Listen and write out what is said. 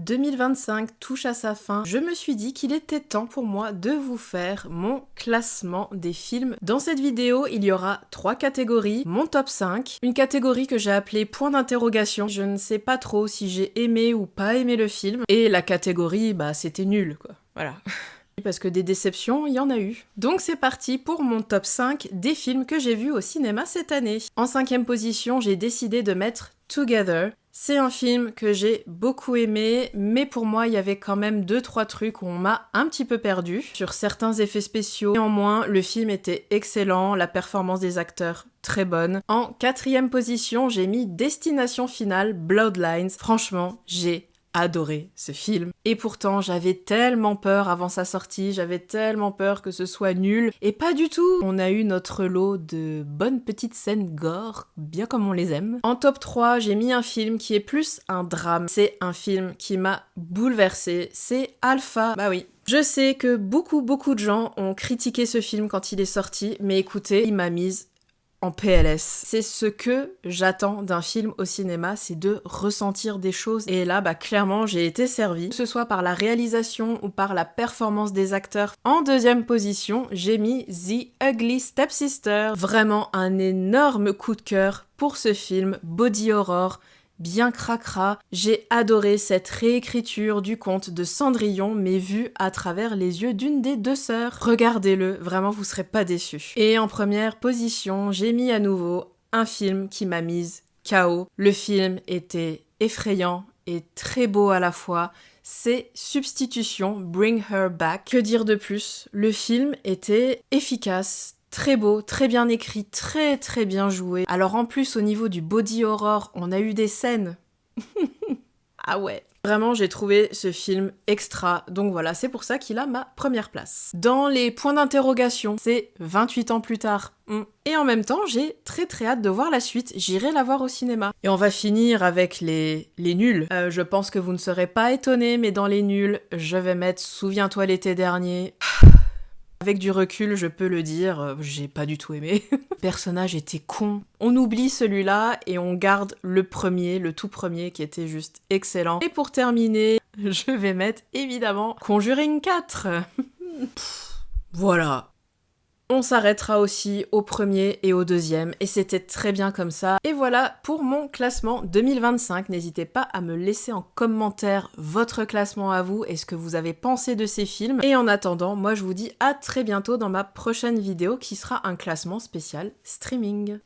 2025 touche à sa fin, je me suis dit qu'il était temps pour moi de vous faire mon classement des films. Dans cette vidéo, il y aura 3 catégories, mon top 5, une catégorie que j'ai appelée point d'interrogation, je ne sais pas trop si j'ai aimé ou pas aimé le film, et la catégorie, bah c'était nul quoi, voilà. Parce que des déceptions, il y en a eu. Donc c'est parti pour mon top 5 des films que j'ai vus au cinéma cette année. En 5e position, j'ai décidé de mettre Together. C'est un film que j'ai beaucoup aimé, mais pour moi, il y avait quand même 2-3 trucs où on m'a un petit peu perdu sur certains effets spéciaux. Néanmoins, le film était excellent, la performance des acteurs très bonne. En 4e position, j'ai mis Destination Finale, Bloodlines. Franchement, j'ai adoré ce film. Et pourtant, j'avais tellement peur avant sa sortie, j'avais tellement peur que ce soit nul. Et pas du tout. On a eu notre lot de bonnes petites scènes gore, bien comme on les aime. En top 3, j'ai mis un film qui est plus un drame. C'est un film qui m'a bouleversée. C'est Alpha. Bah oui. Je sais que beaucoup de gens ont critiqué ce film quand il est sorti, mais écoutez, il m'a mise en PLS. C'est ce que j'attends d'un film au cinéma, c'est de ressentir des choses. Et là, bah clairement, j'ai été servie. Que ce soit par la réalisation ou par la performance des acteurs. En 2e position, j'ai mis The Ugly Stepsister. Vraiment un énorme coup de cœur pour ce film, body horror, bien cracra. J'ai adoré cette réécriture du conte de Cendrillon, mais vue à travers les yeux d'une des 2 sœurs. Regardez-le, vraiment vous serez pas déçus. Et en première position, j'ai mis à nouveau un film qui m'a mise KO. Le film était effrayant et très beau à la fois. C'est Substitution, Bring Her Back. Que dire de plus? Le film était efficace, très beau, très bien écrit, très bien joué. Alors en plus, au niveau du body horror, on a eu des scènes. Ah ouais. Vraiment, j'ai trouvé ce film extra. Donc voilà, c'est pour ça qu'il a ma première place. Dans les points d'interrogation, c'est 28 ans plus tard. Et en même temps, j'ai très hâte de voir la suite. J'irai la voir au cinéma. Et on va finir avec les nuls. Je pense que vous ne serez pas étonnés, mais dans les nuls, je vais mettre Souviens-toi l'été dernier. Avec du recul, je peux le dire, j'ai pas du tout aimé. Le personnage était con. On oublie celui-là et on garde le premier, le tout premier qui était juste excellent. Et pour terminer, je vais mettre évidemment Conjuring 4. Voilà. On s'arrêtera aussi au premier et au deuxième, et c'était très bien comme ça. Et voilà pour mon classement 2025. N'hésitez pas à me laisser en commentaire votre classement à vous et ce que vous avez pensé de ces films. Et en attendant, moi je vous dis à très bientôt dans ma prochaine vidéo qui sera un classement spécial streaming.